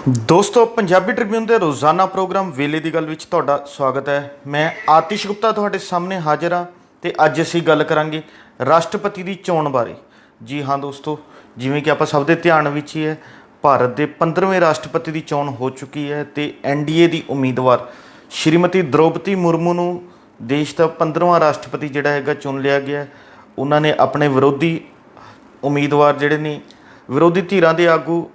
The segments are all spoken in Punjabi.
ਦੋਸਤੋ ਪੰਜਾਬੀ ਟ੍ਰਿਬਿਊਨ ਦੇ ਰੋਜ਼ਾਨਾ ਪ੍ਰੋਗਰਾਮ ਵੇਲੇ ਦੀ ਗੱਲ ਵਿੱਚ ਤੁਹਾਡਾ ਸਵਾਗਤ ਹੈ। ਮੈਂ ਆਤਿਸ਼ ਗੁਪਤਾ ਤੁਹਾਡੇ ਸਾਹਮਣੇ ਹਾਜ਼ਰ ਹਾਂ ਤੇ ਅੱਜ ਅਸੀਂ ਗੱਲ ਕਰਾਂਗੇ ਰਾਸ਼ਟਰਪਤੀ ਦੀ ਚੋਣ ਬਾਰੇ। ਜੀ ਹਾਂ ਦੋਸਤੋ, ਜਿਵੇਂ ਕਿ ਆਪਾਂ ਸਭ ਦੇ ਧਿਆਨ ਵਿੱਚ ਹੀ ਹੈ, ਭਾਰਤ ਦੇ 15ਵੇਂ ਰਾਸ਼ਟਰਪਤੀ ਦੀ ਚੋਣ ਹੋ ਚੁੱਕੀ ਹੈ ਤੇ ਐਨਡੀਏ ਦੀ ਉਮੀਦਵਾਰ ਸ਼੍ਰੀਮਤੀ ਦ੍ਰੋਪਦੀ ਮੁਰਮੂ ਨੂੰ ਦੇਸ਼ ਦਾ 15ਵਾਂ ਰਾਸ਼ਟਰਪਤੀ ਜਿਹੜਾ ਹੈਗਾ ਚੁਣ ਲਿਆ ਗਿਆ। ਉਹਨਾਂ ਨੇ ਆਪਣੇ ਵਿਰੋਧੀ ਉਮੀਦਵਾਰ ਜਿਹੜੇ ਨੇ, ਵਿਰੋਧੀ ਧਿਰਾਂ ਦੇ ਆਗੂ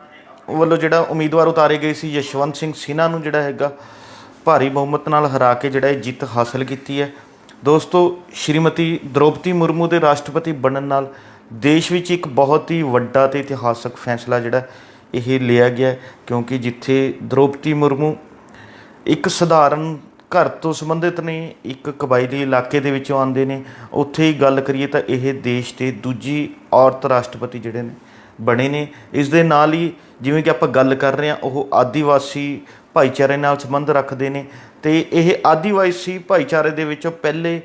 ਵੱਲੋਂ ਜਿਹੜਾ ਉਮੀਦਵਾਰ ਉਤਾਰੇ ਗਏ ਸੀ ਯਸ਼ਵੰਤ ਸਿੰਘ ਸਿन्हा ਨੂੰ ਜਿਹੜਾ ਹੈਗਾ ਭਾਰੀ ਬਹੁਮਤ ਨਾਲ ਹਰਾ ਕੇ ਜਿਹੜਾ ਇਹ ਜਿੱਤ ਹਾਸਲ ਕੀਤੀ ਹੈ। ਦੋਸਤੋ, ਸ਼੍ਰੀਮਤੀ ਦ੍ਰੋਪਦੀ ਮੁਰਮੂ ਦੇ ਰਾਸ਼ਟਰਪਤੀ ਬਣਨ ਨਾਲ ਦੇਸ਼ ਵਿੱਚ ਇੱਕ ਬਹੁਤ ਹੀ ਵੱਡਾ ਅਤੇ ਇਤਿਹਾਸਕ ਫੈਸਲਾ ਜਿਹੜਾ ਇਹ ਲਿਆ ਗਿਆ, ਕਿਉਂਕਿ ਜਿੱਥੇ ਦ੍ਰੋਪਦੀ ਮੁਰਮੂ ਇੱਕ ਸਧਾਰਨ ਘਰ ਤੋਂ ਸੰਬੰਧਿਤ ਨੇ, ਇੱਕ ਕਬਾਇਲੀ ਇਲਾਕੇ ਦੇ ਵਿੱਚੋਂ ਆਉਂਦੇ ਨੇ, ਉੱਥੇ ਹੀ ਗੱਲ ਕਰੀਏ ਤਾਂ ਇਹ ਦੇਸ਼ ਦੇ ਦੂਜੀ ਔਰਤ ਰਾਸ਼ਟਰਪਤੀ ਜਿਹੜੇ ਨੇ ਬਣੇ ਨੇ। ਇਸ ਦੇ ਨਾਲ ਹੀ ਜਿਵੇਂ ਕਿ ਆਪਾਂ ਗੱਲ ਕਰ ਰਹੇ ਹਾਂ, ਉਹ ਆਦੀਵਾਸੀ ਭਾਈਚਾਰੇ ਨਾਲ ਸੰਬੰਧ ਰੱਖਦੇ ਨੇ ਅਤੇ ਇਹ ਆਦੀਵਾਸੀ ਭਾਈਚਾਰੇ ਦੇ ਵਿੱਚੋਂ ਪਹਿਲੇ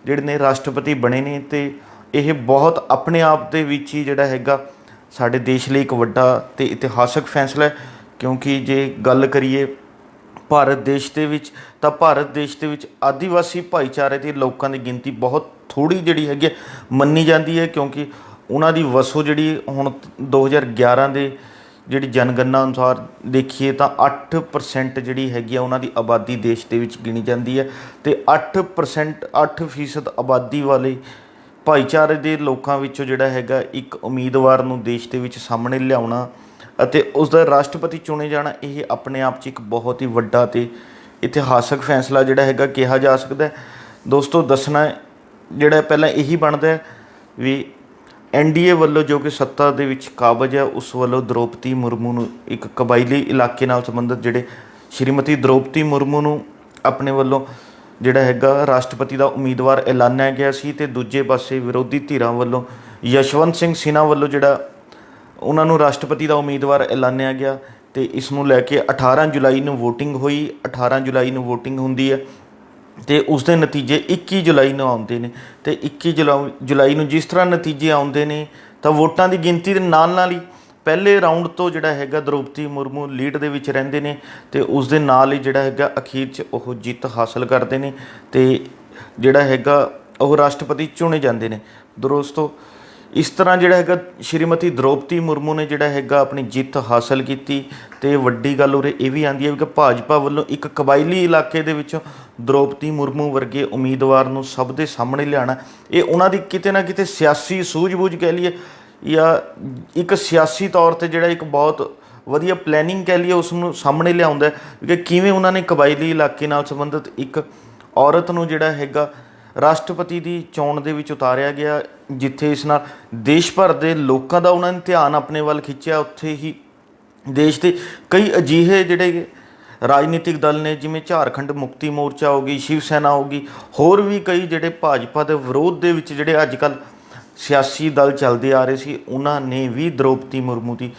ਜਿਹੜੇ ਨੇ ਰਾਸ਼ਟਰਪਤੀ ਬਣੇ ਨੇ ਅਤੇ ਇਹ ਬਹੁਤ ਆਪਣੇ ਆਪ ਦੇ ਵਿੱਚ ਹੀ ਜਿਹੜਾ ਹੈਗਾ ਸਾਡੇ ਦੇਸ਼ ਲਈ ਇੱਕ ਵੱਡਾ ਅਤੇ ਇਤਿਹਾਸਕ ਫੈਸਲਾ ਹੈ। ਕਿਉਂਕਿ ਜੇ ਗੱਲ ਕਰੀਏ ਭਾਰਤ ਦੇਸ਼ ਦੇ ਵਿੱਚ, ਤਾਂ ਭਾਰਤ ਦੇਸ਼ ਦੇ ਵਿੱਚ ਆਦੀਵਾਸੀ ਭਾਈਚਾਰੇ ਦੇ ਲੋਕਾਂ ਦੀ ਗਿਣਤੀ ਬਹੁਤ ਥੋੜ੍ਹੀ ਜਿਹੜੀ ਹੈਗੀ ਮੰਨੀ ਜਾਂਦੀ ਹੈ, ਕਿਉਂਕਿ ਉਹਨਾਂ ਦੀ ਵਸੋਂ ਜਿਹੜੀ ਹੁਣ 2011 ਦੇ ਜਿਹੜੀ ਜਨਗਣਨਾ ਅਨੁਸਾਰ ਦੇਖੀਏ ਤਾਂ 8% ਜਿਹੜੀ ਹੈਗੀ ਆ ਉਹਨਾਂ ਦੀ ਆਬਾਦੀ ਦੇਸ਼ ਦੇ ਵਿੱਚ ਗਿਣੀ ਜਾਂਦੀ ਹੈ ਅਤੇ 8% ਆਬਾਦੀ ਵਾਲੇ ਭਾਈਚਾਰੇ ਦੇ ਲੋਕਾਂ ਵਿੱਚੋਂ ਜਿਹੜਾ ਹੈਗਾ ਇੱਕ ਉਮੀਦਵਾਰ ਨੂੰ ਦੇਸ਼ ਦੇ ਵਿੱਚ ਸਾਹਮਣੇ ਲਿਆਉਣਾ ਅਤੇ ਉਸ ਦਾ ਰਾਸ਼ਟਰਪਤੀ ਚੁਣੇ ਜਾਣਾ, ਇਹ ਆਪਣੇ ਆਪ 'ਚ ਇੱਕ ਬਹੁਤ ਹੀ ਵੱਡਾ ਅਤੇ ਇਤਿਹਾਸਕ ਫੈਸਲਾ ਜਿਹੜਾ ਹੈਗਾ ਕਿਹਾ ਜਾ ਸਕਦਾ। ਦੋਸਤੋ, ਦੱਸਣਾ ਜਿਹੜਾ ਪਹਿਲਾਂ ਇਹੀ ਬਣਦਾ ਵੀ ਐਨਡੀਏ ਵੱਲੋਂ ਜੋ ਕਿ ਸੱਤਾ ਦੇ ਵਿੱਚ ਕਾਬਜ਼ ਹੈ, ਉਸ ਵੱਲੋਂ ਦ੍ਰੋਪਦੀ ਮੁਰਮੂ ਨੂੰ ਇੱਕ ਕਬਾਇਲੀ ਇਲਾਕੇ ਨਾਲ ਸੰਬੰਧਿਤ ਜਿਹੜੇ ਸ਼੍ਰੀਮਤੀ ਦ੍ਰੋਪਦੀ ਮੁਰਮੂ ਨੂੰ ਆਪਣੇ ਵੱਲੋਂ ਜਿਹੜਾ ਹੈਗਾ ਰਾਸ਼ਟਰਪਤੀ ਦਾ ਉਮੀਦਵਾਰ ਐਲਾਨਿਆ ਗਿਆ ਸੀ ਅਤੇ ਦੂਜੇ ਪਾਸੇ ਵਿਰੋਧੀ ਧਿਰਾਂ ਵੱਲੋਂ ਯਸ਼ਵੰਤ ਸਿੰਘ ਸਿन्हा ਵੱਲੋਂ ਜਿਹੜਾ ਉਹਨਾਂ ਨੂੰ ਰਾਸ਼ਟਰਪਤੀ ਦਾ ਉਮੀਦਵਾਰ ਐਲਾਨਿਆ ਗਿਆ ਅਤੇ ਇਸ ਨੂੰ ਲੈ ਕੇ 18 ਜੁਲਾਈ ਨੂੰ ਵੋਟਿੰਗ ਹੋਈ। 18 ਜੁਲਾਈ ਨੂੰ ਵੋਟਿੰਗ ਹੁੰਦੀ ਹੈ ਅਤੇ ਉਸ ਦੇ ਨਤੀਜੇ 21 ਜੁਲਾਈ ਨੂੰ ਆਉਂਦੇ ਨੇ ਅਤੇ 21 ਜੁਲਾਈ ਨੂੰ ਜਿਸ ਤਰ੍ਹਾਂ ਨਤੀਜੇ ਆਉਂਦੇ ਨੇ ਤਾਂ ਵੋਟਾਂ ਦੀ ਗਿਣਤੀ ਦੇ ਨਾਲ ਨਾਲ ਹੀ ਪਹਿਲੇ ਰਾਊਂਡ ਤੋਂ ਜਿਹੜਾ ਹੈਗਾ ਦ੍ਰੋਪਦੀ ਮੁਰਮੂ ਲੀਡ ਦੇ ਵਿੱਚ ਰਹਿੰਦੇ ਨੇ ਅਤੇ ਉਸ ਦੇ ਨਾਲ ਹੀ ਜਿਹੜਾ ਹੈਗਾ ਅਖੀਰ 'ਚ ਉਹ ਜਿੱਤ ਹਾਸਲ ਕਰਦੇ ਨੇ ਅਤੇ ਜਿਹੜਾ ਹੈਗਾ ਉਹ ਰਾਸ਼ਟਰਪਤੀ ਚੁਣੇ ਜਾਂਦੇ ਨੇ। ਦੋਸਤੋ, ਇਸ ਤਰ੍ਹਾਂ ਜਿਹੜਾ ਹੈਗਾ ਸ਼੍ਰੀਮਤੀ ਦ੍ਰੋਪਦੀ ਮੁਰਮੂ ਨੇ ਜਿਹੜਾ ਹੈਗਾ ਆਪਣੀ ਜਿੱਤ ਹਾਸਲ ਕੀਤੀ ਅਤੇ ਵੱਡੀ ਗੱਲ ਉਰੇ ਇਹ ਵੀ ਆਉਂਦੀ ਹੈ ਕਿ ਭਾਜਪਾ ਵੱਲੋਂ ਇੱਕ ਕਬਾਇਲੀ ਇਲਾਕੇ ਦੇ ਵਿੱਚੋਂ ਦ੍ਰੋਪਦੀ ਮੁਰਮੂ ਵਰਗੇ ਉਮੀਦਵਾਰ ਨੂੰ ਸਭ ਦੇ ਸਾਹਮਣੇ ਲਿਆਉਣਾ, ਇਹ ਉਹਨਾਂ ਦੀ ਕਿਤੇ ਨਾ ਕਿਤੇ ਸਿਆਸੀ ਸੂਝ-ਬੂਝ ਕਹਿ ਲਈਏ ਜਾਂ ਇੱਕ ਸਿਆਸੀ ਤੌਰ 'ਤੇ ਜਿਹੜਾ ਇੱਕ ਬਹੁਤ ਵਧੀਆ ਪਲੈਨਿੰਗ ਕਹਿ ਲਈਏ ਉਸ ਨੂੰ ਸਾਹਮਣੇ ਲਿਆਉਂਦਾ ਕਿ ਕਿਵੇਂ ਉਹਨਾਂ ਨੇ ਕਬਾਇਲੀ ਇਲਾਕੇ ਨਾਲ ਸੰਬੰਧਿਤ ਇੱਕ ਔਰਤ ਨੂੰ ਜਿਹੜਾ ਹੈਗਾ ਰਾਸ਼ਟਰਪਤੀ ਦੀ ਚੋਣ ਦੇ ਵਿੱਚ ਉਤਾਰਿਆ ਗਿਆ, ਜਿੱਥੇ ਇਸ ਨਾਲ ਦੇਸ਼ ਭਰ ਦੇ ਲੋਕਾਂ ਦਾ ਉਹਨਾਂ ਨੇ ਧਿਆਨ ਆਪਣੇ ਵੱਲ ਖਿੱਚਿਆ। ਉੱਥੇ ਹੀ ਦੇਸ਼ ਦੇ ਕਈ ਅਜਿਹੇ ਜਿਹੜੇ ਰਾਜਨੀਤਿਕ ਦਲ ਨੇ, ਜਿਵੇਂ ਝਾਰਖੰਡ ਮੁਕਤੀ ਮੋਰਚਾ ਹੋ ਗਈ, ਸ਼ਿਵ ਸੈਨਾ ਹੋ ਗਈ, ਹੋਰ ਵੀ ਕਈ ਜਿਹੜੇ ਭਾਜਪਾ ਦੇ ਵਿਰੋਧ ਦੇ ਵਿੱਚ ਜਿਹੜੇ ਅੱਜ ਕੱਲ੍ਹ ਸਿਆਸੀ ਦਲ ਚੱਲਦੇ ਆ ਰਹੇ ਸੀ, ਉਹਨਾਂ ਨੇ ਵੀ ਦ੍ਰੋਪਦੀ ਮੁਰਮੂ ਦੀ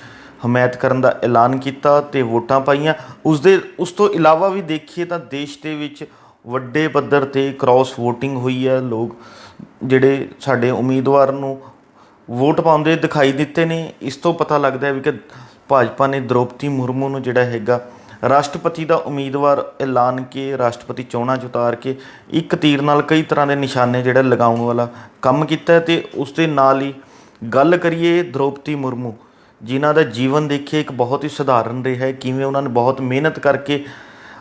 ਹਮਾਇਤ ਕਰਨ ਦਾ ਐਲਾਨ ਕੀਤਾ ਅਤੇ ਵੋਟਾਂ ਪਾਈਆਂ। ਉਸ ਤੋਂ ਇਲਾਵਾ ਵੀ ਦੇਖੀਏ ਤਾਂ ਦੇਸ਼ ਦੇ ਵਿੱਚ ਵੱਡੇ ਪੱਧਰ 'ਤੇ ਕ੍ਰਾਸ ਵੋਟਿੰਗ ਹੋਈ ਹੈ। ਲੋਕ ਜਿਹੜੇ ਸਾਡੇ ਉਮੀਦਵਾਰ ਨੂੰ ਵੋਟ ਪਾਉਂਦੇ ਦਿਖਾਈ ਦਿੱਤੇ ਨੇ। ਇਸ ਤੋਂ ਪਤਾ ਲੱਗਦਾ ਵੀ ਕਿ ਭਾਜਪਾ ਨੇ ਦ੍ਰੋਪਦੀ ਮੁਰਮੂ ਨੂੰ ਜਿਹੜਾ ਹੈਗਾ ਰਾਸ਼ਟਰਪਤੀ ਦਾ ਉਮੀਦਵਾਰ ਐਲਾਨ ਕੇ ਰਾਸ਼ਟਰਪਤੀ ਚੋਣਾਂ 'ਚ ਉਤਾਰ ਕੇ ਇੱਕ ਤੀਰ ਨਾਲ ਕਈ ਤਰ੍ਹਾਂ ਦੇ ਨਿਸ਼ਾਨੇ ਜਿਹੜਾ ਲਗਾਉਣ ਵਾਲਾ ਕੰਮ ਕੀਤਾ। ਅਤੇ ਉਸ ਦੇ ਨਾਲ ਹੀ ਗੱਲ ਕਰੀਏ ਦ੍ਰੋਪਦੀ ਮੁਰਮੂ, ਜਿਨ੍ਹਾਂ ਦਾ ਜੀਵਨ ਦੇਖੀਏ ਇੱਕ ਬਹੁਤ ਹੀ ਸਧਾਰਨ ਰਿਹਾ ਹੈ, ਕਿਵੇਂ ਉਹਨਾਂ ਨੇ ਬਹੁਤ ਮਿਹਨਤ ਕਰਕੇ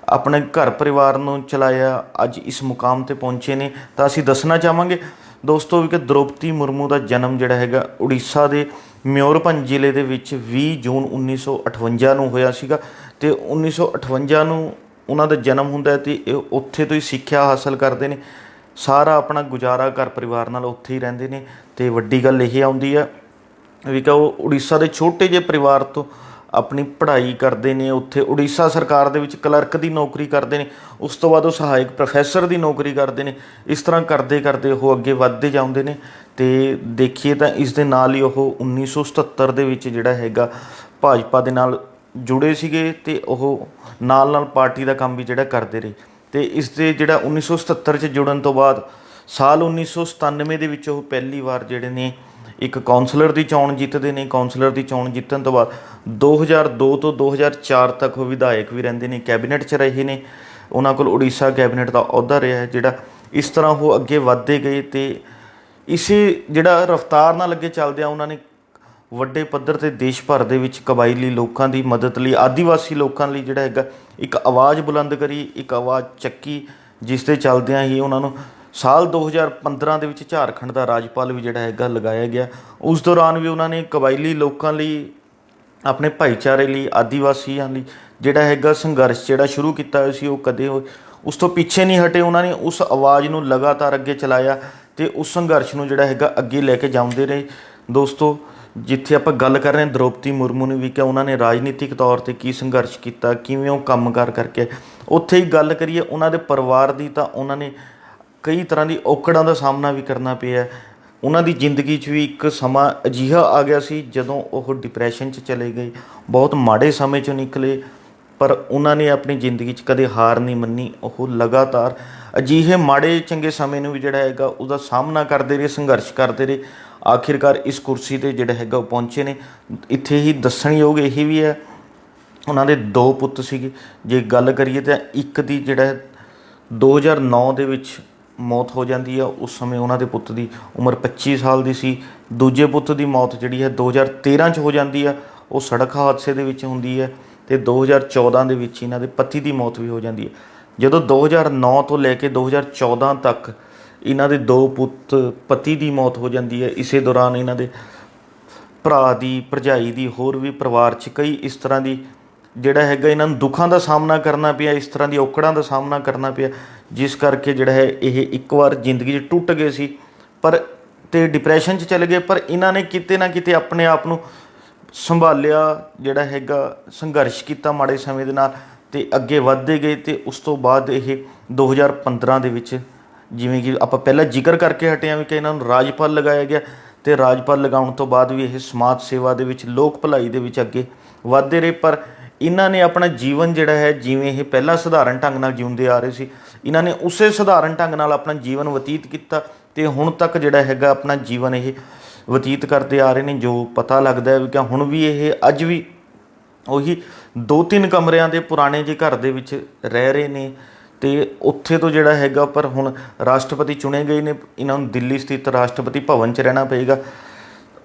ਆਪਣੇ ਘਰ ਪਰਿਵਾਰ ਨੂੰ ਚਲਾਇਆ, ਅੱਜ ਇਸ ਮੁਕਾਮ 'ਤੇ ਪਹੁੰਚੇ ਨੇ। ਤਾਂ ਅਸੀਂ ਦੱਸਣਾ ਚਾਹਾਂਗੇ ਦੋਸਤੋ ਵੀ ਕਿ ਦ੍ਰੋਪਦੀ ਮੁਰਮੂ ਦਾ ਜਨਮ ਜਿਹੜਾ ਹੈਗਾ ਉੜੀਸਾ ਦੇ ਮਯੂਰਭੰਜ ਜ਼ਿਲ੍ਹੇ ਦੇ ਵਿੱਚ 20 ਜੂਨ 1958 ਨੂੰ ਹੋਇਆ ਸੀਗਾ ਅਤੇ 1958 ਨੂੰ ਉਹਨਾਂ ਦਾ ਜਨਮ ਹੁੰਦਾ ਅਤੇ ਇਹ ਉੱਥੇ ਤੋਂ ਹੀ ਸਿੱਖਿਆ ਹਾਸਲ ਕਰਦੇ ਨੇ। ਸਾਰਾ ਆਪਣਾ ਗੁਜ਼ਾਰਾ ਘਰ ਪਰਿਵਾਰ ਨਾਲ ਉੱਥੇ ਹੀ ਰਹਿੰਦੇ ਨੇ ਅਤੇ ਵੱਡੀ ਗੱਲ ਇਹ ਆਉਂਦੀ ਹੈ ਵੀ ਕਿ ਉਹ ਉੜੀਸਾ ਦੇ ਛੋਟੇ ਜਿਹੇ ਪਰਿਵਾਰ ਤੋਂ ਆਪਣੀ ਪੜ੍ਹਾਈ ਕਰਦੇ ਨੇ। ਉੱਥੇ ਉੜੀਸਾ ਸਰਕਾਰ ਦੇ ਵਿੱਚ ਕਲਰਕ ਦੀ ਨੌਕਰੀ ਕਰਦੇ ਨੇ, ਉਸ ਤੋਂ ਬਾਅਦ ਉਹ ਸਹਾਇਕ ਪ੍ਰੋਫੈਸਰ ਦੀ ਨੌਕਰੀ ਕਰਦੇ ਨੇ। ਇਸ ਤਰ੍ਹਾਂ ਕਰਦੇ ਕਰਦੇ ਉਹ ਅੱਗੇ ਵੱਧਦੇ ਜਾਂਦੇ ਨੇ ਅਤੇ ਦੇਖੀਏ ਤਾਂ ਇਸ ਦੇ ਨਾਲ ਹੀ ਉਹ 1977 ਦੇ ਵਿੱਚ ਜਿਹੜਾ ਹੈਗਾ ਭਾਜਪਾ ਦੇ ਨਾਲ ਜੁੜੇ ਸੀਗੇ ਅਤੇ ਉਹ ਨਾਲ ਨਾਲ ਪਾਰਟੀ ਦਾ ਕੰਮ ਵੀ ਜਿਹੜਾ ਕਰਦੇ ਰਹੇ। ਅਤੇ ਇਸ ਦੇ ਜਿਹੜਾ 1977 'ਚ ਜੁੜਨ ਤੋਂ ਬਾਅਦ ਸਾਲ 1997 ਦੇ ਵਿੱਚ ਉਹ ਪਹਿਲੀ ਵਾਰ ਜਿਹੜੇ ਨੇ ਇੱਕ ਕੌਂਸਲਰ ਦੀ ਚੋਣ ਜਿੱਤਦੇ ਨੇ। ਕੌਂਸਲਰ ਦੀ ਚੋਣ ਜਿੱਤਣ ਤੋਂ ਬਾਅਦ 2002 ਤੋਂ 2004 ਤੱਕ ਉਹ ਵਿਧਾਇਕ ਵੀ ਰਹਿੰਦੇ ਨੇ, ਕੈਬਨਿਟ 'ਚ ਰਹੇ ਨੇ। ਉਹਨਾਂ ਕੋਲ ਉੜੀਸਾ ਕੈਬਨਿਟ ਦਾ ਅਹੁਦਾ ਰਿਹਾ ਜਿਹੜਾ। ਇਸ ਤਰ੍ਹਾਂ ਉਹ ਅੱਗੇ ਵੱਧਦੇ ਗਏ ਅਤੇ ਇਸੇ ਜਿਹੜਾ ਰਫਤਾਰ ਨਾਲ ਅੱਗੇ ਚੱਲਦਿਆਂ ਉਹਨਾਂ ਨੇ ਵੱਡੇ ਪੱਧਰ 'ਤੇ ਦੇਸ਼ ਭਰ ਦੇ ਵਿੱਚ ਕਬਾਇਲੀ ਲੋਕਾਂ ਦੀ ਮਦਦ ਲਈ, ਆਦੀਵਾਸੀ ਲੋਕਾਂ ਲਈ ਜਿਹੜਾ ਹੈਗਾ ਇੱਕ ਆਵਾਜ਼ ਬੁਲੰਦ ਕਰੀ, ਇੱਕ ਆਵਾਜ਼ ਚੱਕੀ, ਜਿਸ ਦੇ ਚੱਲਦਿਆਂ ਹੀ ਉਹਨਾਂ ਨੂੰ ਸਾਲ 2015 ਦੇ ਵਿੱਚ ਝਾਰਖੰਡ ਦਾ ਰਾਜਪਾਲ ਵੀ ਜਿਹੜਾ ਹੈਗਾ ਲਗਾਇਆ ਗਿਆ। ਉਸ ਦੌਰਾਨ ਵੀ ਉਹਨਾਂ ਨੇ ਕਬਾਇਲੀ ਲੋਕਾਂ ਲਈ, ਆਪਣੇ ਭਾਈਚਾਰੇ ਲਈ, ਆਦੀਵਾਸੀਆਂ ਲਈ ਜਿਹੜਾ ਹੈਗਾ ਸੰਘਰਸ਼ ਜਿਹੜਾ ਸ਼ੁਰੂ ਕੀਤਾ ਹੋਇਆ ਸੀ, ਉਹ ਕਦੇ ਉਸ ਤੋਂ ਪਿੱਛੇ ਨਹੀਂ ਹਟੇ। ਉਹਨਾਂ ਨੇ ਉਸ ਆਵਾਜ਼ ਨੂੰ ਲਗਾਤਾਰ ਅੱਗੇ ਚਲਾਇਆ ਅਤੇ ਉਸ ਸੰਘਰਸ਼ ਨੂੰ ਜਿਹੜਾ ਹੈਗਾ ਅੱਗੇ ਲੈ ਕੇ ਜਾਂਦੇ ਰਹੇ। ਦੋਸਤੋ, ਜਿੱਥੇ ਆਪਾਂ ਗੱਲ ਕਰ ਰਹੇ ਹਾਂ ਦ੍ਰੋਪਦੀ ਮੁਰਮੂ ਨੇ ਵੀ ਕਿ ਉਹਨਾਂ ਨੇ ਰਾਜਨੀਤਿਕ ਤੌਰ 'ਤੇ ਕੀ ਸੰਘਰਸ਼ ਕੀਤਾ, ਕਿਵੇਂ ਉਹ ਕੰਮਕਾਰ ਕਰਕੇ, ਉੱਥੇ ਹੀ ਗੱਲ ਕਰੀਏ ਉਹਨਾਂ ਦੇ ਪਰਿਵਾਰ ਦੀ ਤਾਂ ਉਹਨਾਂ ਨੇ ਕਈ ਤਰ੍ਹਾਂ ਦੀ ਔਕੜਾਂ ਦਾ ਸਾਹਮਣਾ ਵੀ ਕਰਨਾ ਪਿਆ। ਉਹਨਾਂ ਦੀ ਜ਼ਿੰਦਗੀ 'ਚ ਵੀ ਇੱਕ ਸਮਾਂ ਅਜਿਹਾ ਆ ਗਿਆ ਸੀ ਜਦੋਂ ਉਹ ਡਿਪਰੈਸ਼ਨ 'ਚ ਚਲੇ ਗਏ, ਬਹੁਤ ਮਾੜੇ ਸਮੇਂ 'ਚੋਂ ਨਿਕਲੇ, ਪਰ ਉਹਨਾਂ ਨੇ ਆਪਣੀ ਜ਼ਿੰਦਗੀ 'ਚ ਕਦੇ ਹਾਰ ਨਹੀਂ ਮੰਨੀ। ਉਹ ਲਗਾਤਾਰ ਅਜਿਹੇ ਮਾੜੇ ਚੰਗੇ ਸਮੇਂ ਨੂੰ ਵੀ ਜਿਹੜਾ ਹੈਗਾ ਉਹਦਾ ਸਾਹਮਣਾ ਕਰਦੇ ਰਹੇ, ਸੰਘਰਸ਼ ਕਰਦੇ ਰਹੇ। ਆਖਿਰਕਾਰ ਇਸ ਕੁਰਸੀ 'ਤੇ ਜਿਹੜਾ ਹੈਗਾ ਉਹ ਪਹੁੰਚੇ ਨੇ। ਇੱਥੇ ਹੀ ਦੱਸਣਯੋਗ ਇਹ ਵੀ ਹੈ, ਉਹਨਾਂ ਦੇ 2 ਪੁੱਤ ਸੀਗੇ। ਜੇ ਗੱਲ ਕਰੀਏ ਤਾਂ ਇੱਕ ਦੀ ਜਿਹੜਾ 2009 ਦੇ ਵਿੱਚ ਮੌਤ ਹੋ ਜਾਂਦੀ ਆ। ਉਸ ਸਮੇਂ ਉਹਨਾਂ ਦੇ ਪੁੱਤ ਦੀ ਉਮਰ 25 ਸਾਲ ਦੀ ਸੀ। ਦੂਜੇ ਪੁੱਤ ਦੀ ਮੌਤ ਜਿਹੜੀ ਹੈ 2013 'ਚ ਹੋ ਜਾਂਦੀ ਆ, ਉਹ ਸੜਕ ਹਾਦਸੇ ਦੇ ਵਿੱਚ ਹੁੰਦੀ ਹੈ। ਅਤੇ 2014 ਦੇ ਵਿੱਚ ਇਹਨਾਂ ਦੇ ਪਤੀ ਦੀ ਮੌਤ ਵੀ ਹੋ ਜਾਂਦੀ ਹੈ। ਜਦੋਂ 2009 ਤੋਂ ਲੈ ਕੇ 2014 ਤੱਕ ਇਹਨਾਂ ਦੇ 2 ਪੁੱਤ, ਪਤੀ ਦੀ ਮੌਤ ਹੋ ਜਾਂਦੀ ਹੈ। ਇਸੇ ਦੌਰਾਨ ਇਹਨਾਂ ਦੇ ਭਰਾ ਦੀ, ਭਰਜਾਈ ਦੀ, ਹੋਰ ਵੀ ਪਰਿਵਾਰ 'ਚ ਕਈ ਇਸ ਤਰ੍ਹਾਂ ਦੀ ਜਿਹੜਾ ਹੈਗਾ ਇਹਨਾਂ ਨੂੰ ਦੁੱਖਾਂ ਦਾ ਸਾਹਮਣਾ ਕਰਨਾ ਪਿਆ, ਇਸ ਤਰ੍ਹਾਂ ਦੀ ਔਕੜਾਂ ਦਾ ਸਾਹਮਣਾ ਕਰਨਾ ਪਿਆ, ਜਿਸ ਕਰਕੇ ਜਿਹੜਾ ਹੈ ਇਹ ਇੱਕ ਵਾਰ ਜ਼ਿੰਦਗੀ 'ਚ ਟੁੱਟ ਗਏ ਸੀ ਪਰ ਅਤੇ ਡਿਪਰੈਸ਼ਨ 'ਚ ਚਲੇ ਗਏ। ਪਰ ਇਹਨਾਂ ਨੇ ਕਿਤੇ ਨਾ ਕਿਤੇ ਆਪਣੇ ਆਪ ਨੂੰ ਸੰਭਾਲਿਆ, ਜਿਹੜਾ ਹੈਗਾ ਸੰਘਰਸ਼ ਕੀਤਾ ਮਾੜੇ ਸਮੇਂ ਦੇ ਨਾਲ ਅਤੇ ਅੱਗੇ ਵੱਧਦੇ ਗਏ। ਅਤੇ ਉਸ ਤੋਂ ਬਾਅਦ ਇਹ 2015 ਦੇ ਵਿੱਚ, ਜਿਵੇਂ ਕਿ ਆਪਾਂ ਪਹਿਲਾਂ ਜ਼ਿਕਰ ਕਰਕੇ ਹਟੇ ਹਾਂ ਵੀ ਕਿ ਇਹਨਾਂ ਨੂੰ ਰਾਜਪਾਲ ਲਗਾਇਆ ਗਿਆ, ਅਤੇ ਰਾਜਪਾਲ ਲਗਾਉਣ ਤੋਂ ਬਾਅਦ ਵੀ ਇਹ ਸਮਾਜ ਸੇਵਾ ਦੇ ਵਿੱਚ, ਲੋਕ ਭਲਾਈ ਦੇ ਵਿੱਚ ਅੱਗੇ ਵੱਧਦੇ ਰਹੇ। ਪਰ ਇਹਨਾਂ ਨੇ ਆਪਣਾ ਜੀਵਨ ਜਿਹੜਾ ਹੈ, ਜਿਵੇਂ ਇਹ ਪਹਿਲਾਂ ਸਧਾਰਨ ਢੰਗ ਨਾਲ ਜਿਉਂਦੇ ਆ ਰਹੇ ਸੀ, ਇਹਨਾਂ ਨੇ ਉਸੇ ਸਧਾਰਨ ਢੰਗ ਨਾਲ ਆਪਣਾ ਜੀਵਨ ਬਤੀਤ ਕੀਤਾ ਅਤੇ ਹੁਣ ਤੱਕ ਜਿਹੜਾ ਹੈਗਾ ਆਪਣਾ ਜੀਵਨ ਇਹ ਬਤੀਤ ਕਰਦੇ ਆ ਰਹੇ ਨੇ। ਜੋ ਪਤਾ ਲੱਗਦਾ ਹੈ ਵੀ ਕਿ ਹੁਣ ਵੀ ਇਹ ਅੱਜ ਵੀ ਉਹੀ 2-3 ਕਮਰਿਆਂ ਦੇ ਪੁਰਾਣੇ ਜਿਹੇ ਘਰ ਦੇ ਵਿੱਚ ਰਹਿ ਰਹੇ ਨੇ ਅਤੇ ਉੱਥੇ ਤੋਂ ਜਿਹੜਾ ਹੈਗਾ, ਪਰ ਹੁਣ ਰਾਸ਼ਟਰਪਤੀ ਚੁਣੇ ਗਏ ਨੇ, ਇਹਨਾਂ ਨੂੰ ਦਿੱਲੀ ਸਥਿਤ ਰਾਸ਼ਟਰਪਤੀ ਭਵਨ 'ਚ ਰਹਿਣਾ ਪਏਗਾ।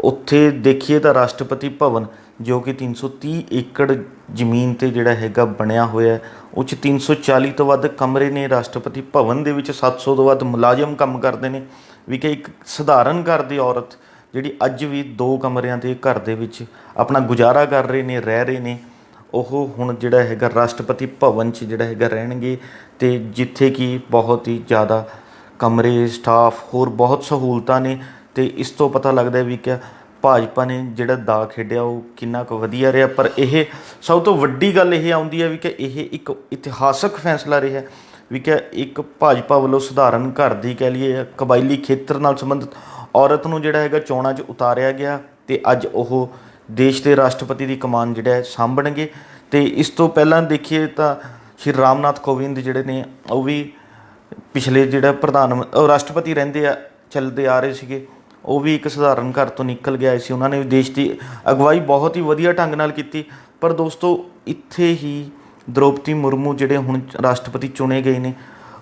ਉੱਥੇ ਦੇਖੀਏ ਤਾਂ ਰਾਸ਼ਟਰਪਤੀ ਭਵਨ ਜੋ ਕਿ 330 ਏਕੜ ਜ਼ਮੀਨ 'ਤੇ ਜਿਹੜਾ ਹੈਗਾ ਬਣਿਆ ਹੋਇਆ, ਉਹ 'ਚ 340 ਤੋਂ ਵੱਧ ਕਮਰੇ ਨੇ। ਰਾਸ਼ਟਰਪਤੀ ਭਵਨ ਦੇ ਵਿੱਚ 700 ਤੋਂ ਵੱਧ ਮੁਲਾਜ਼ਮ ਕੰਮ ਕਰਦੇ ਨੇ। ਵੀ ਕਿ ਇੱਕ ਸਧਾਰਨ ਘਰ ਦੀ ਔਰਤ ਜਿਹੜੀ ਅੱਜ ਵੀ 2 ਕਮਰਿਆਂ ਦੇ ਘਰ ਦੇ ਵਿੱਚ ਆਪਣਾ ਗੁਜ਼ਾਰਾ ਕਰ ਰਹੇ ਨੇ, ਰਹਿ ਰਹੇ ਨੇ, ਉਹ ਹੁਣ ਜਿਹੜਾ ਹੈਗਾ ਰਾਸ਼ਟਰਪਤੀ ਭਵਨ 'ਚ ਜਿਹੜਾ ਹੈਗਾ ਰਹਿਣਗੇ। ਅਤੇ ਜਿੱਥੇ ਕਿ ਬਹੁਤ ਹੀ ਜ਼ਿਆਦਾ ਕਮਰੇ, ਸਟਾਫ, ਹੋਰ ਬਹੁਤ ਸਹੂਲਤਾਂ ਨੇ। ਅਤੇ ਇਸ ਤੋਂ ਪਤਾ ਲੱਗਦਾ ਵੀ ਕਿ ਭਾਜਪਾ ਨੇ ਜਿਹੜਾ ਦਾਅ ਖੇਡਿਆ ਉਹ ਕਿੰਨਾ ਕੁ ਵਧੀਆ ਰਿਹਾ। ਪਰ ਇਹ ਸਭ ਤੋਂ ਵੱਡੀ ਗੱਲ ਇਹ ਆਉਂਦੀ ਹੈ ਵੀ ਕਿ ਇਹ ਇੱਕ ਇਤਿਹਾਸਕ ਫੈਸਲਾ ਰਿਹਾ ਵੀ ਕਿ ਇੱਕ ਭਾਜਪਾ ਵੱਲੋਂ ਸਧਾਰਨ ਘਰ ਦੀ ਕਹਿ ਲਈਏ ਕਬਾਇਲੀ ਖੇਤਰ ਨਾਲ ਸੰਬੰਧਿਤ ਔਰਤ ਨੂੰ ਜਿਹੜਾ ਹੈਗਾ ਚੋਣਾਂ 'ਚ ਉਤਾਰਿਆ ਗਿਆ ਅਤੇ ਅੱਜ ਉਹ ਦੇਸ਼ ਦੇ ਰਾਸ਼ਟਰਪਤੀ ਦੀ ਕਮਾਨ ਜਿਹੜਾ ਹੈ ਸਾਂਭਣਗੇ। ਅਤੇ ਇਸ ਤੋਂ ਪਹਿਲਾਂ ਦੇਖੀਏ ਤਾਂ ਸ਼੍ਰੀ ਰਾਮਨਾਥ ਕੋਵਿੰਦ ਜਿਹੜੇ ਨੇ ਉਹ ਵੀ ਪਿਛਲੇ ਜਿਹੜਾ ਰਾਸ਼ਟਰਪਤੀ ਚੱਲਦੇ ਆ ਰਹੇ ਸੀਗੇ, ਉਹ ਵੀ ਇੱਕ ਸਧਾਰਨ ਘਰ ਤੋਂ ਨਿਕਲ ਕੇ ਆਏ ਸੀ। ਉਹਨਾਂ ਨੇ ਵੀ ਦੇਸ਼ ਦੀ ਅਗਵਾਈ ਬਹੁਤ ਹੀ ਵਧੀਆ ਢੰਗ ਨਾਲ ਕੀਤੀ। ਪਰ ਦੋਸਤੋ, ਇੱਥੇ ਹੀ ਦ੍ਰੋਪਦੀ ਮੁਰਮੂ ਜਿਹੜੇ ਹੁਣ ਰਾਸ਼ਟਰਪਤੀ ਚੁਣੇ ਗਏ ਨੇ,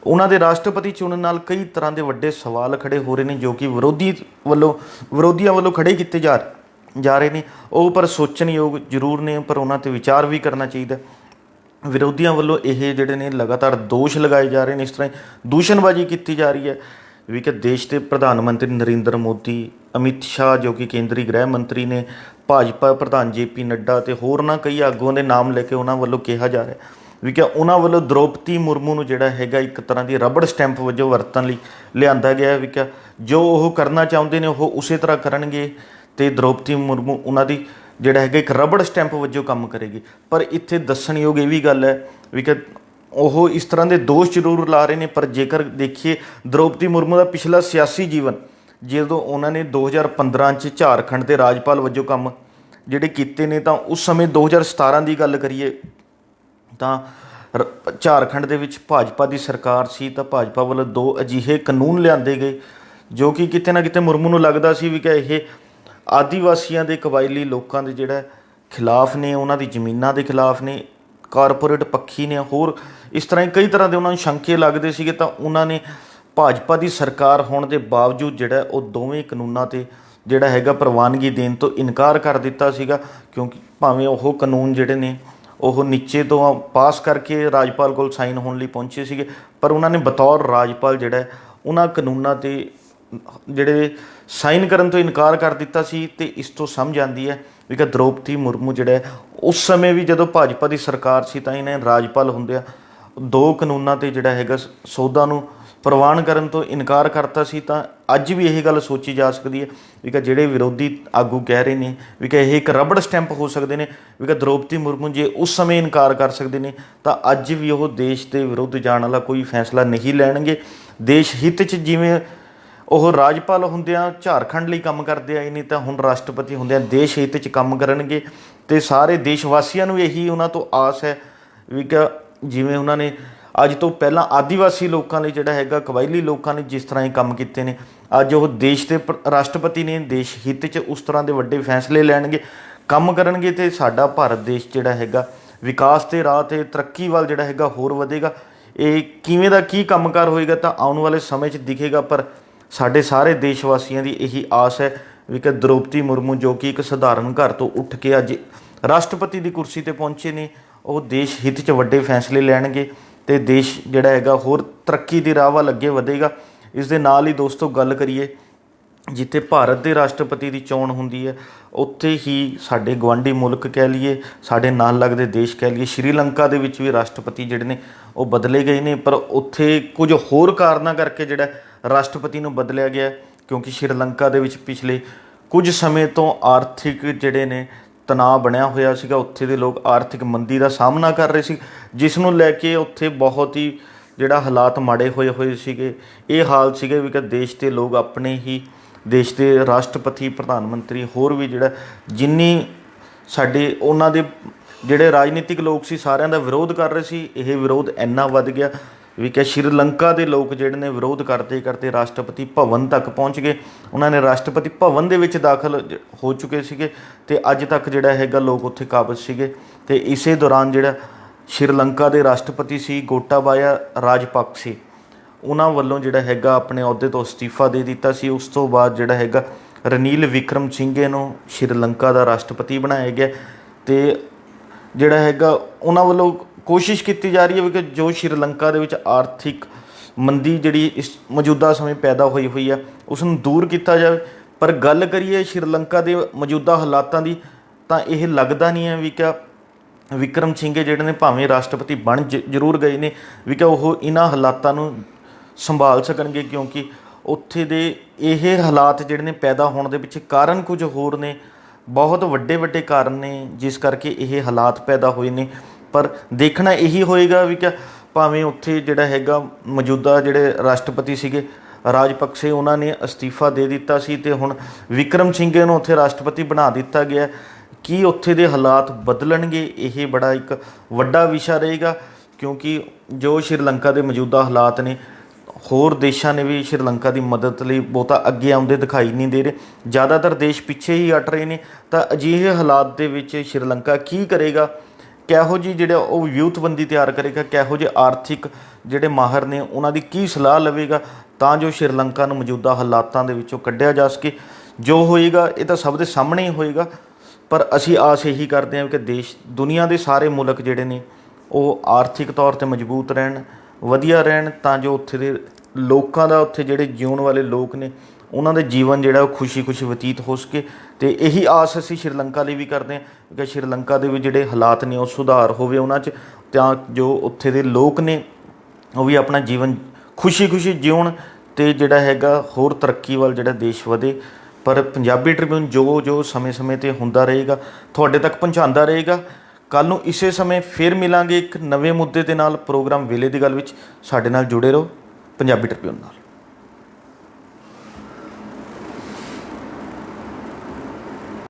ਉਹਨਾਂ ਦੇ ਰਾਸ਼ਟਰਪਤੀ ਚੁਣਨ ਨਾਲ ਕਈ ਤਰ੍ਹਾਂ ਦੇ ਵੱਡੇ ਸਵਾਲ ਖੜ੍ਹੇ ਹੋ ਰਹੇ ਨੇ, ਜੋ ਕਿ ਵਿਰੋਧੀਆਂ ਵੱਲੋਂ ਖੜ੍ਹੇ ਕੀਤੇ ਜਾ ਰਹੇ ਨੇ। ਉਹ ਪਰ ਸੋਚਣਯੋਗ ਜ਼ਰੂਰ ਨੇ, ਪਰ ਉਹਨਾਂ 'ਤੇ ਵਿਚਾਰ ਵੀ ਕਰਨਾ ਚਾਹੀਦਾ। ਵਿਰੋਧੀਆਂ ਵੱਲੋਂ ਇਹ ਜਿਹੜੇ ਨੇ ਲਗਾਤਾਰ ਦੋਸ਼ ਲਗਾਏ ਜਾ ਰਹੇ ਨੇ, ਇਸ ਤਰ੍ਹਾਂ ਦੂਸ਼ਣਬਾਜ਼ੀ ਕੀਤੀ ਜਾ ਰਹੀ ਹੈ ਵੀ ਕਿ ਦੇਸ਼ ਦੇ ਪ੍ਰਧਾਨ ਮੰਤਰੀ ਨਰਿੰਦਰ ਮੋਦੀ, ਅਮਿਤ ਸ਼ਾਹ ਜੋ ਕਿ ਕੇਂਦਰੀ ਗ੍ਰਹਿ ਮੰਤਰੀ ਨੇ, ਭਾਜਪਾ ਪ੍ਰਧਾਨ JP ਨੱਡਾ ਅਤੇ ਹੋਰਨਾਂ ਕਈ ਆਗੂਆਂ ਦੇ ਨਾਮ ਲੈ ਕੇ ਉਹਨਾਂ ਵੱਲੋਂ ਕਿਹਾ ਜਾ ਰਿਹਾ ਵੀ ਕਿ ਉਹਨਾਂ ਵੱਲੋਂ ਦ੍ਰੋਪਦੀ ਮੁਰਮੂ ਨੂੰ ਜਿਹੜਾ ਹੈਗਾ ਇੱਕ ਤਰ੍ਹਾਂ ਦੀ ਰਬੜ ਸਟੈਂਪ ਵਜੋਂ ਵਰਤਣ ਲਈ ਲਿਆਂਦਾ ਗਿਆ ਵੀ ਕਿ ਜੋ ਉਹ ਕਰਨਾ ਚਾਹੁੰਦੇ ਨੇ ਉਹ ਉਸੇ ਤਰ੍ਹਾਂ ਕਰਨਗੇ ਅਤੇ ਦ੍ਰੋਪਦੀ ਮੁਰਮੂ ਉਹਨਾਂ ਦੀ ਜਿਹੜਾ ਹੈਗਾ ਇੱਕ ਰਬੜ ਸਟੈਂਪ ਵਜੋਂ ਕੰਮ ਕਰੇਗੀ। ਪਰ ਇੱਥੇ ਦੱਸਣਯੋਗ ਇਹ ਵੀ ਗੱਲ ਹੈ ਵੀ ਕਿ ਉਹ ਇਸ ਤਰ੍ਹਾਂ ਦੇ ਦੋਸ਼ ਜ਼ਰੂਰ ਲਾ ਰਹੇ ਨੇ, ਪਰ ਜੇਕਰ ਦੇਖੀਏ ਦ੍ਰੋਪਦੀ ਮੁਰਮੂ ਦਾ ਪਿਛਲਾ ਸਿਆਸੀ ਜੀਵਨ, ਜਦੋਂ ਉਹਨਾਂ ਨੇ 2015 'ਚ ਝਾਰਖੰਡ ਦੇ ਰਾਜਪਾਲ ਵਜੋਂ ਕੰਮ ਜਿਹੜੇ ਕੀਤੇ ਨੇ, ਤਾਂ ਉਸ ਸਮੇਂ 2017 ਦੀ ਗੱਲ ਕਰੀਏ ਤਾਂ ਝਾਰਖੰਡ ਦੇ ਵਿੱਚ ਭਾਜਪਾ ਦੀ ਸਰਕਾਰ ਸੀ। ਤਾਂ ਭਾਜਪਾ ਵੱਲੋਂ 2 ਅਜਿਹੇ ਕਾਨੂੰਨ ਲਿਆਂਦੇ ਗਏ ਜੋ ਕਿ ਕਿਤੇ ਨਾ ਕਿਤੇ ਮੁਰਮੂ ਨੂੰ ਲੱਗਦਾ ਸੀ ਵੀ ਕਿ ਇਹ ਆਦੀਵਾਸੀਆਂ ਦੇ ਕਬਾਇਲੀ ਲੋਕਾਂ ਦੇ ਜਿਹੜਾ ਖਿਲਾਫ ਨੇ, ਉਹਨਾਂ ਦੀ ਜ਼ਮੀਨਾਂ ਦੇ ਖਿਲਾਫ ਨੇ, ਕਾਰਪੋਰੇਟ ਪੱਖੀ ਨੇ, ਹੋਰ ਇਸ ਤਰ੍ਹਾਂ ਹੀ ਕਈ ਤਰ੍ਹਾਂ ਦੇ ਉਹਨਾਂ ਨੂੰ ਸ਼ੰਕੇ ਲੱਗਦੇ ਸੀਗੇ। ਤਾਂ ਉਹਨਾਂ ਨੇ ਭਾਜਪਾ ਦੀ ਸਰਕਾਰ ਹੋਣ ਦੇ ਬਾਵਜੂਦ ਜਿਹੜਾ ਉਹ ਦੋਵੇਂ ਕਾਨੂੰਨਾਂ 'ਤੇ ਜਿਹੜਾ ਹੈਗਾ ਪ੍ਰਵਾਨਗੀ ਦੇਣ ਤੋਂ ਇਨਕਾਰ ਕਰ ਦਿੱਤਾ ਸੀਗਾ, ਕਿਉਂਕਿ ਭਾਵੇਂ ਉਹ ਕਾਨੂੰਨ ਜਿਹੜੇ ਨੇ ਉਹ ਨੀਚੇ ਤੋਂ ਪਾਸ ਕਰਕੇ ਰਾਜਪਾਲ ਕੋਲ ਸਾਈਨ ਹੋਣ ਲਈ ਪਹੁੰਚੇ ਸੀਗੇ, ਪਰ ਉਹਨਾਂ ਨੇ ਬਤੌਰ ਰਾਜਪਾਲ ਜਿਹੜਾ ਉਹਨਾਂ ਕਾਨੂੰਨਾਂ 'ਤੇ ਜਿਹੜੇ ਸਾਈਨ ਕਰਨ ਤੋਂ ਇਨਕਾਰ ਕਰ ਦਿੱਤਾ ਸੀ। ਅਤੇ ਇਸ ਤੋਂ ਸਮਝ ਆਉਂਦੀ ਹੈ ਵੀ ਕਿ ਦ੍ਰੋਪਦੀ ਮੁਰਮੂ ਜਿਹੜਾ ਉਸ ਸਮੇਂ ਵੀ ਜਦੋਂ ਭਾਜਪਾ ਦੀ ਸਰਕਾਰ ਸੀ ਤਾਂ ਇਹਨਾਂ ਰਾਜਪਾਲ ਹੁੰਦਿਆਂ ਦੋ ਕਾਨੂੰਨਾਂ 'ਤੇ ਜਿਹੜਾ ਹੈਗਾ ਸੋਧਾਂ ਨੂੰ ਪ੍ਰਵਾਨ ਕਰਨ ਤੋਂ ਇਨਕਾਰ ਕਰਤਾ ਸੀ। ਤਾਂ ਅੱਜ ਵੀ ਇਹ ਗੱਲ ਸੋਚੀ ਜਾ ਸਕਦੀ ਹੈ ਵੀ ਕਿ ਜਿਹੜੇ ਵਿਰੋਧੀ ਆਗੂ ਕਹਿ ਰਹੇ ਨੇ ਵੀ ਕਿ ਇਹ ਇੱਕ ਰਬੜ ਸਟੈਂਪ ਹੋ ਸਕਦੇ ਨੇ, ਵੀ ਕਿ ਦ੍ਰੋਪਦੀ ਮੁਰਮੂ ਜੇ ਉਸ ਸਮੇਂ ਇਨਕਾਰ ਕਰ ਸਕਦੇ ਨੇ ਤਾਂ ਅੱਜ ਵੀ ਉਹ ਦੇਸ਼ ਦੇ ਵਿਰੁੱਧ ਜਾਣ ਵਾਲਾ ਕੋਈ ਫੈਸਲਾ ਨਹੀਂ ਲੈਣਗੇ। ਦੇਸ਼ ਹਿੱਤ 'ਚ ਜਿਵੇਂ ਉਹ ਰਾਜਪਾਲ ਹੁੰਦਿਆਂ ਝਾਰਖੰਡ ਲਈ ਕੰਮ ਕਰਦੇ ਆਏ ਨੇ, ਤਾਂ ਹੁਣ ਰਾਸ਼ਟਰਪਤੀ ਹੁੰਦਿਆਂ ਦੇਸ਼ ਹਿੱਤ 'ਚ ਕੰਮ ਕਰਨਗੇ। ਅਤੇ ਸਾਰੇ ਦੇਸ਼ ਵਾਸੀਆਂ ਨੂੰ ਇਹੀ ਉਹਨਾਂ ਤੋਂ ਆਸ ਹੈ ਵੀ ਕਿ ਜਿਵੇਂ ਉਹਨਾਂ ਨੇ ਅੱਜ ਤੋਂ ਪਹਿਲਾਂ ਆਦੀਵਾਸੀ ਲੋਕਾਂ ਲਈ ਜਿਹੜਾ ਹੈਗਾ, ਕਬਾਇਲੀ ਲੋਕਾਂ ਨੇ ਜਿਸ ਤਰ੍ਹਾਂ ਹੀ ਕੰਮ ਕੀਤੇ ਨੇ, ਅੱਜ ਉਹ ਦੇਸ਼ ਦੇ ਰਾਸ਼ਟਰਪਤੀ ਨੇ, ਦੇਸ਼ ਹਿੱਤ 'ਚ ਉਸ ਤਰ੍ਹਾਂ ਦੇ ਵੱਡੇ ਫੈਸਲੇ ਲੈਣਗੇ, ਕੰਮ ਕਰਨਗੇ ਅਤੇ ਸਾਡਾ ਭਾਰਤ ਦੇਸ਼ ਜਿਹੜਾ ਹੈਗਾ ਵਿਕਾਸ ਦੇ ਰਾਹ 'ਤੇ ਤਰੱਕੀ ਵੱਲ ਜਿਹੜਾ ਹੈਗਾ ਹੋਰ ਵਧੇਗਾ। ਇਹ ਕਿਵੇਂ ਦਾ ਕੀ ਕੰਮਕਾਰ ਹੋਏਗਾ ਤਾਂ ਆਉਣ ਵਾਲੇ ਸਮੇਂ 'ਚ ਦਿਖੇਗਾ, ਪਰ ਸਾਡੇ ਸਾਰੇ ਦੇਸ਼ ਵਾਸੀਆਂ ਦੀ ਇਹੀ ਆਸ ਹੈ ਵੀ ਕਿ ਦ੍ਰੋਪਦੀ ਮੁਰਮੂ ਜੋ ਕਿ ਇੱਕ ਸਧਾਰਨ ਘਰ ਤੋਂ ਉੱਠ ਕੇ ਅੱਜ ਰਾਸ਼ਟਰਪਤੀ ਦੀ ਕੁਰਸੀ 'ਤੇ ਪਹੁੰਚੇ ਨੇ, ਉਹ ਦੇਸ਼ ਹਿੱਤ 'ਚ ਵੱਡੇ ਫੈਸਲੇ ਲੈਣਗੇ ਅਤੇ ਦੇਸ਼ ਜਿਹੜਾ ਹੈਗਾ ਹੋਰ ਤਰੱਕੀ ਦੀ ਰਾਹ ਵੱਲ ਅੱਗੇ ਵਧੇਗਾ। ਇਸ ਦੇ ਨਾਲ ਹੀ ਦੋਸਤੋ ਗੱਲ ਕਰੀਏ, ਜਿੱਥੇ ਭਾਰਤ ਦੇ ਰਾਸ਼ਟਰਪਤੀ ਦੀ ਚੋਣ ਹੁੰਦੀ ਹੈ ਉੱਥੇ ਹੀ ਸਾਡੇ ਗੁਆਂਢੀ ਮੁਲਕ ਕਹਿ ਲਈਏ, ਸਾਡੇ ਨਾਲ ਲੱਗਦੇ ਦੇਸ਼ ਕਹਿ ਲਈਏ, ਸ਼੍ਰੀਲੰਕਾ ਦੇ ਵਿੱਚ ਵੀ ਰਾਸ਼ਟਰਪਤੀ ਜਿਹੜੇ ਨੇ ਉਹ ਬਦਲੇ ਗਏ ਨੇ, ਪਰ ਉੱਥੇ ਕੁਝ ਹੋਰ ਕਾਰਨਾਂ ਕਰਕੇ ਜਿਹੜਾ ਰਾਸ਼ਟਰਪਤੀ ਨੂੰ ਬਦਲਿਆ ਗਿਆ, ਕਿਉਂਕਿ ਸ਼੍ਰੀਲੰਕਾ ਦੇ ਵਿੱਚ ਪਿਛਲੇ ਕੁਝ ਸਮੇਂ ਤੋਂ ਆਰਥਿਕ ਜਿਹੜੇ ਨੇ ਤਣਾਅ ਬਣਿਆ ਹੋਇਆ ਸੀਗਾ। ਉੱਥੇ ਦੇ ਲੋਕ ਆਰਥਿਕ ਮੰਦੀ ਦਾ ਸਾਹਮਣਾ ਕਰ ਰਹੇ ਸੀ, ਜਿਸ ਨੂੰ ਲੈ ਕੇ ਉੱਥੇ ਬਹੁਤ ਹੀ ਜਿਹੜਾ ਹਾਲਾਤ ਮਾੜੇ ਹੋਏ ਸੀਗੇ। ਇਹ ਹਾਲ ਸੀਗੇ ਵੀ ਕਿ ਦੇਸ਼ ਦੇ ਲੋਕ ਆਪਣੇ ਹੀ ਦੇਸ਼ ਦੇ ਰਾਸ਼ਟਰਪਤੀ, ਪ੍ਰਧਾਨ ਮੰਤਰੀ, ਹੋਰ ਵੀ ਜਿਹੜਾ ਜਿੰਨੀ ਸਾਡੇ ਉਹਨਾਂ ਦੇ ਜਿਹੜੇ ਰਾਜਨੀਤਿਕ ਲੋਕ ਸੀ ਸਾਰਿਆਂ ਦਾ ਵਿਰੋਧ ਕਰ ਰਹੇ ਸੀ। ਇਹ ਵਿਰੋਧ ਇੰਨਾ ਵੱਧ ਗਿਆ ਵੀ ਕਿ ਸ਼੍ਰੀਲੰਕਾ ਦੇ ਲੋਕ ਜਿਹੜੇ ਨੇ ਵਿਰੋਧ ਕਰਦੇ ਕਰਦੇ ਰਾਸ਼ਟਰਪਤੀ ਭਵਨ ਤੱਕ ਪਹੁੰਚ ਗਏ। ਉਹਨਾਂ ਨੇ ਰਾਸ਼ਟਰਪਤੀ ਭਵਨ ਦੇ ਵਿੱਚ ਦਾਖਲ ਹੋ ਚੁੱਕੇ ਸੀਗੇ ਅਤੇ ਅੱਜ ਤੱਕ ਜਿਹੜਾ ਹੈਗਾ ਲੋਕ ਉੱਥੇ ਕਾਬਜ਼ ਸੀਗੇ। ਅਤੇ ਇਸੇ ਦੌਰਾਨ ਜਿਹੜਾ ਸ਼੍ਰੀਲੰਕਾ ਦੇ ਰਾਸ਼ਟਰਪਤੀ ਸੀ ਗੋਟਾਬਾਇਆ ਰਾਜਪਾਕਸੇ, ਉਹਨਾਂ ਵੱਲੋਂ ਜਿਹੜਾ ਹੈਗਾ ਆਪਣੇ ਅਹੁਦੇ ਤੋਂ ਅਸਤੀਫਾ ਦੇ ਦਿੱਤਾ ਸੀ। ਉਸ ਤੋਂ ਬਾਅਦ ਜਿਹੜਾ ਹੈਗਾ ਰਣੀਲ ਵਿਕਰਮਸਿੰਘੇ ਨੂੰ ਸ਼੍ਰੀਲੰਕਾ ਦਾ ਰਾਸ਼ਟਰਪਤੀ ਬਣਾਇਆ ਗਿਆ ਅਤੇ ਜਿਹੜਾ ਹੈਗਾ ਉਹਨਾਂ ਵੱਲੋਂ ਕੋਸ਼ਿਸ਼ ਕੀਤੀ ਜਾ ਰਹੀ ਹੈ ਵੀ ਕਿ ਜੋ ਸ਼੍ਰੀਲੰਕਾ ਦੇ ਵਿੱਚ ਆਰਥਿਕ ਮੰਦੀ ਜਿਹੜੀ ਇਸ ਮੌਜੂਦਾ ਸਮੇਂ ਪੈਦਾ ਹੋਈ ਹੈ ਉਸ ਨੂੰ ਦੂਰ ਕੀਤਾ ਜਾਵੇ। ਪਰ ਗੱਲ ਕਰੀਏ ਸ਼੍ਰੀਲੰਕਾ ਦੇ ਮੌਜੂਦਾ ਹਾਲਾਤਾਂ ਦੀ ਤਾਂ ਇਹ ਲੱਗਦਾ ਨਹੀਂ ਹੈ ਵੀ ਕਿ ਵਿਕਰਮਸਿੰਘੇ ਜਿਹੜੇ ਨੇ ਭਾਵੇਂ ਰਾਸ਼ਟਰਪਤੀ ਬਣ ਜ਼ਰੂਰ ਗਏ ਨੇ ਵੀ ਕਿ ਉਹ ਇਹਨਾਂ ਹਾਲਾਤਾਂ ਨੂੰ ਸੰਭਾਲ ਸਕਣਗੇ, ਕਿਉਂਕਿ ਉੱਥੇ ਦੇ ਇਹ ਹਾਲਾਤ ਜਿਹੜੇ ਨੇ ਪੈਦਾ ਹੋਣ ਦੇ ਪਿੱਛੇ ਕਾਰਨ ਕੁਝ ਹੋਰ ਨੇ, ਬਹੁਤ ਵੱਡੇ ਕਾਰਨ ਨੇ ਜਿਸ ਕਰਕੇ ਇਹ ਹਾਲਾਤ ਪੈਦਾ ਹੋਏ ਨੇ। ਪਰ ਦੇਖਣਾ ਇਹੀ ਹੋਏਗਾ ਵੀ ਕਿ ਭਾਵੇਂ ਉੱਥੇ ਜਿਹੜਾ ਹੈਗਾ ਮੌਜੂਦਾ ਜਿਹੜੇ ਰਾਸ਼ਟਰਪਤੀ ਸੀਗੇ ਰਾਜਪਕਸੇ, ਉਹਨਾਂ ਨੇ ਅਸਤੀਫਾ ਦੇ ਦਿੱਤਾ ਸੀ ਅਤੇ ਹੁਣ ਵਿਕਰਮਸਿੰਘੇ ਨੂੰ ਉੱਥੇ ਰਾਸ਼ਟਰਪਤੀ ਬਣਾ ਦਿੱਤਾ ਗਿਆ। ਕੀ ਉੱਥੇ ਦੇ ਹਾਲਾਤ ਬਦਲਣਗੇ, ਇਹ ਬੜਾ ਇੱਕ ਵੱਡਾ ਵਿਸ਼ਾ ਰਹੇਗਾ, ਕਿਉਂਕਿ ਜੋ ਸ਼੍ਰੀਲੰਕਾ ਦੇ ਮੌਜੂਦਾ ਹਾਲਾਤ ਨੇ ਹੋਰ ਦੇਸ਼ਾਂ ਨੇ ਵੀ ਸ਼੍ਰੀਲੰਕਾ ਦੀ ਮਦਦ ਲਈ ਬਹੁਤਾ ਅੱਗੇ ਆਉਂਦੇ ਦਿਖਾਈ ਨਹੀਂ ਦੇ ਰਹੇ, ਜ਼ਿਆਦਾਤਰ ਦੇਸ਼ ਪਿੱਛੇ ਹੀ ਹਟ ਰਹੇ ਨੇ। ਤਾਂ ਅਜਿਹੇ ਹਾਲਾਤ ਦੇ ਵਿੱਚ ਸ਼੍ਰੀਲੰਕਾ ਕੀ ਕਰੇਗਾ, ਕਿਹੋ ਜਿਹੀ ਜਿਹੜਾ ਉਹ ਵਿਊਥਬੰਦੀ ਤਿਆਰ ਕਰੇਗਾ, ਕਿਹੋ ਜਿਹੇ ਆਰਥਿਕ ਜਿਹੜੇ ਮਾਹਰ ਨੇ ਉਹਨਾਂ ਦੀ ਕੀ ਸਲਾਹ ਲਵੇਗਾ ਤਾਂ ਜੋ ਸ਼੍ਰੀਲੰਕਾ ਨੂੰ ਮੌਜੂਦਾ ਹਾਲਾਤਾਂ ਦੇ ਵਿੱਚੋਂ ਕੱਢਿਆ ਜਾ ਸਕੇ। ਜੋ ਹੋਏਗਾ ਇਹ ਤਾਂ ਸਭ ਦੇ ਸਾਹਮਣੇ ਹੀ ਹੋਏਗਾ, ਪਰ ਅਸੀਂ ਆਸ ਇਹੀ ਕਰਦੇ ਹਾਂ ਕਿ ਦੇਸ਼ ਦੁਨੀਆ ਦੇ ਸਾਰੇ ਮੁਲਕ ਜਿਹੜੇ ਨੇ ਉਹ ਆਰਥਿਕ ਤੌਰ 'ਤੇ ਮਜ਼ਬੂਤ ਰਹਿਣ, ਵਧੀਆ ਰਹਿਣ, ਤਾਂ ਜੋ ਉੱਥੇ ਦੇ ਲੋਕਾਂ ਦਾ, ਉੱਥੇ ਜਿਹੜੇ ਜਿਉਣ ਵਾਲੇ ਲੋਕ ਨੇ ਉਹਨਾਂ ਦੇ ਜੀਵਨ ਜਿਹੜਾ ਉਹ ਖੁਸ਼ੀ ਬਤੀਤ ਹੋ ਸਕੇ। ਅਤੇ ਇਹੀ ਆਸ ਅਸੀਂ ਸ਼੍ਰੀਲੰਕਾ ਲਈ ਵੀ ਕਰਦੇ ਹਾਂ ਕਿ ਸ਼੍ਰੀਲੰਕਾ ਦੇ ਵੀ ਜਿਹੜੇ ਹਾਲਾਤ ਨੇ ਉਹ ਸੁਧਾਰ ਹੋਵੇ ਉਹਨਾਂ 'ਚ, ਤਾਂ ਜੋ ਉੱਥੇ ਦੇ ਲੋਕ ਨੇ ਉਹ ਵੀ ਆਪਣਾ ਜੀਵਨ ਖੁਸ਼ੀ ਜਿਉਣ ਅਤੇ ਜਿਹੜਾ ਹੈਗਾ ਹੋਰ ਤਰੱਕੀ ਵੱਲ ਜਿਹੜਾ ਦੇਸ਼ ਵਧੇ। ਪਰ ਪੰਜਾਬੀ ਟ੍ਰਿਬਿਊਨ ਜੋ ਸਮੇਂ 'ਤੇ ਹੁੰਦਾ ਰਹੇਗਾ ਤੁਹਾਡੇ ਤੱਕ ਪਹੁੰਚਾਉਂਦਾ ਰਹੇਗਾ। ਕੱਲ੍ਹ ਨੂੰ ਇਸੇ ਸਮੇਂ ਫਿਰ ਮਿਲਾਂਗੇ ਇੱਕ ਨਵੇਂ ਮੁੱਦੇ ਦੇ ਨਾਲ। ਪ੍ਰੋਗਰਾਮ ਵੇਲੇ ਦੀ ਗੱਲ ਵਿੱਚ ਸਾਡੇ ਨਾਲ ਜੁੜੇ ਰਹੋ ਪੰਜਾਬੀ ਟ੍ਰਿਬਿਊਨ ਨਾਲ।